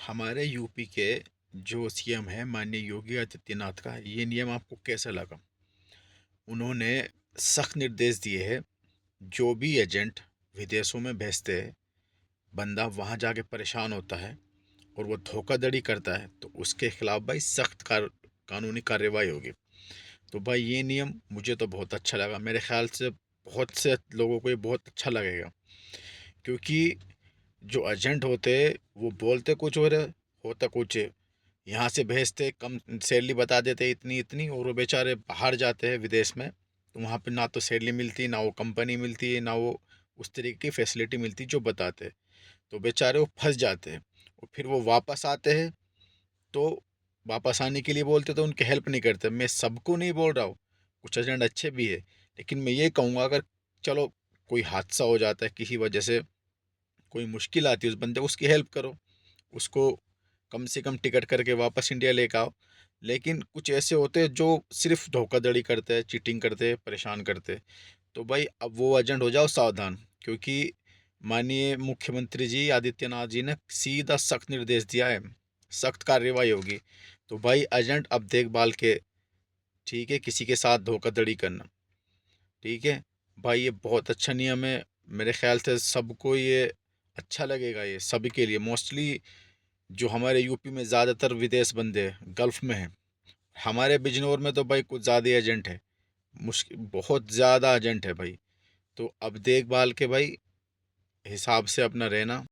हमारे यूपी के जो सीएम है माननीय योगी आदित्यनाथ का ये नियम आपको कैसा लगा? उन्होंने सख्त निर्देश दिए हैं, जो भी एजेंट विदेशों में भेजते हैं, बंदा वहाँ जाके परेशान होता है और वो धोखाधड़ी करता है तो उसके खिलाफ भाई सख्त कानूनी कार्रवाई होगी। तो भाई ये नियम मुझे तो बहुत अच्छा लगा। मेरे ख्याल से बहुत से लोगों को ये बहुत अच्छा लगेगा, क्योंकि जो एजेंट होते हैं वो बोलते कुछ और है, होता कुछ है। यहाँ से भेजते कम सैलरी बता देते इतनी इतनी, और वो बेचारे बाहर जाते हैं विदेश में, तो वहाँ पे ना तो सैलरी मिलती, ना वो कंपनी मिलती है, ना वो उस तरीके की फैसिलिटी मिलती जो बताते हैं। तो बेचारे वो फंस जाते हैं और फिर वो वापस आते हैं। तो वापस आने के लिए बोलते तो उनकी हेल्प नहीं करते। मैं सबको नहीं बोल रहा हूँ, कुछ एजेंट अच्छे भी है, लेकिन मैं ये कहूँगा अगर चलो कोई हादसा हो जाता है किसी वजह से, कोई मुश्किल आती है उस बंदे को, उसकी हेल्प करो, उसको कम से कम टिकट करके वापस इंडिया लेकर आओ। लेकिन कुछ ऐसे होते हैं जो सिर्फ धोखाधड़ी करते हैं, चीटिंग करते हैं, परेशान करते हैं। तो भाई अब वो एजेंट हो जाओ सावधान, क्योंकि माननीय मुख्यमंत्री जी आदित्यनाथ जी ने सीधा सख्त निर्देश दिया है, सख्त कार्रवाई होगी। तो भाई एजेंट अब देखभाल के, ठीक है, किसी के साथ धोखाधड़ी करना, ठीक है भाई, ये बहुत अच्छा नियम है। मेरे ख्याल से सबको ये अच्छा लगेगा, ये सभी के लिए मोस्टली। जो हमारे यूपी में ज़्यादातर विदेश बंदे हैं, गल्फ़ में हैं। हमारे बिजनौर में तो भाई कुछ ज़्यादा एजेंट है, मुश्किल बहुत ज़्यादा एजेंट है भाई। तो अब देखभाल के भाई हिसाब से अपना रहना,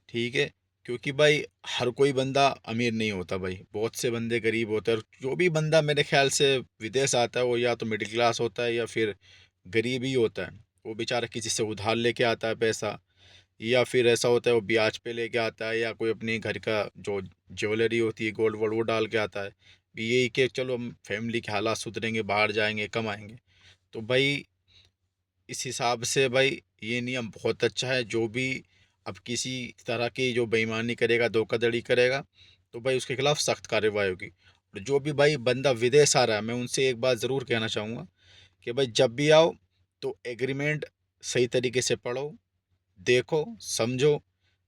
ठीक है, क्योंकि भाई हर कोई बंदा अमीर नहीं होता भाई, बहुत से बंदे गरीब होते हैं। और जो भी बंदा मेरे ख्याल से विदेश आता है वो या तो मिडिल क्लास होता है या फिर गरीब ही होता है। वो बेचारा किसी से उधार लेके आता है पैसा, या फिर ऐसा होता है वो ब्याज पे लेके आता है, या कोई अपनी घर का जो ज्वेलरी होती है गोल्ड वोल्ड वो डाल के आता है। यही कि चलो हम फैमिली के हालात सुधरेंगे, बाहर जाएंगे, कमाएंगे। तो भाई इस हिसाब से भाई ये नियम बहुत अच्छा है। जो भी अब किसी तरह की जो बेईमानी करेगा, धोखाधड़ी करेगा, तो भाई उसके खिलाफ सख्त कार्रवाई होगी। और जो भी भाई बंदा विदेश आ रहा है, मैं उनसे एक बात ज़रूर कहना चाहूँगा कि भाई जब भी आओ तो एग्रीमेंट सही तरीके से पढ़ो, देखो, समझो।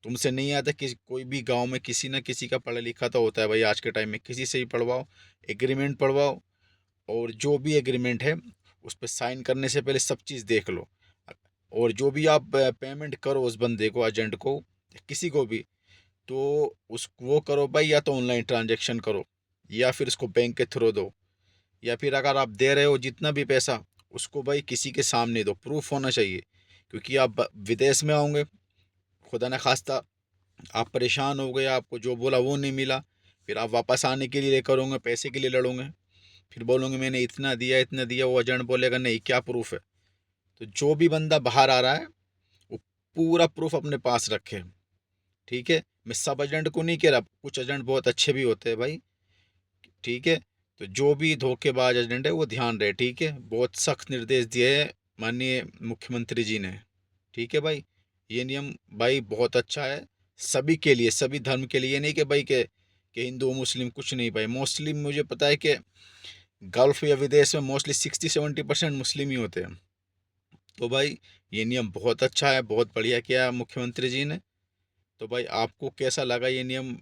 तुमसे नहीं आता कि कोई भी गांव में किसी ना किसी का पढ़ा लिखा तो होता है भाई, आज के टाइम में किसी से ही पढ़वाओ, एग्रीमेंट पढ़वाओ। और जो भी एग्रीमेंट है उस पर साइन करने से पहले सब चीज़ देख लो। और जो भी आप पेमेंट करो उस बंदे को, एजेंट को, किसी को भी, तो उस वो करो भाई, या तो ऑनलाइन ट्रांजेक्शन करो, या फिर उसको बैंक के थ्रू दो, या फिर अगर आप दे रहे हो जितना भी पैसा, उसको भाई किसी के सामने दो, प्रूफ होना चाहिए। क्योंकि आप विदेश में आओगे, खुदा न खास्ता आप परेशान हो गए, आपको जो बोला वो नहीं मिला, फिर आप वापस आने के लिए लेकर होंगे, पैसे के लिए लड़ोगे, फिर बोलोगे मैंने इतना दिया, वो एजेंट बोलेगा नहीं क्या प्रूफ है। तो जो भी बंदा बाहर आ रहा है वो पूरा प्रूफ अपने पास रखे, ठीक है। मैं सब एजेंट को नहीं कह रहा, कुछ एजेंट बहुत अच्छे भी होते हैं भाई, ठीक है। तो जो भी धोखेबाज एजेंट है वो ध्यान रहे, ठीक है। बहुत सख्त निर्देश दिए हैं माननीय मुख्यमंत्री जी ने, ठीक है भाई। ये नियम भाई बहुत अच्छा है, सभी के लिए, सभी धर्म के लिए। ये नहीं कि भाई कि हिंदू मुस्लिम कुछ नहीं भाई, मोस्टली मुझे पता है कि गल्फ या विदेश में मोस्टली 60-70% मुस्लिम ही होते हैं। तो भाई ये नियम बहुत अच्छा है, बहुत बढ़िया किया है मुख्यमंत्री जी ने। तो भाई आपको कैसा लगा ये नियम,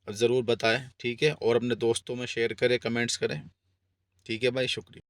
ज़रूर बताएं, ठीक है, और अपने दोस्तों में शेयर करें, कमेंट्स करें, ठीक है भाई, शुक्रिया।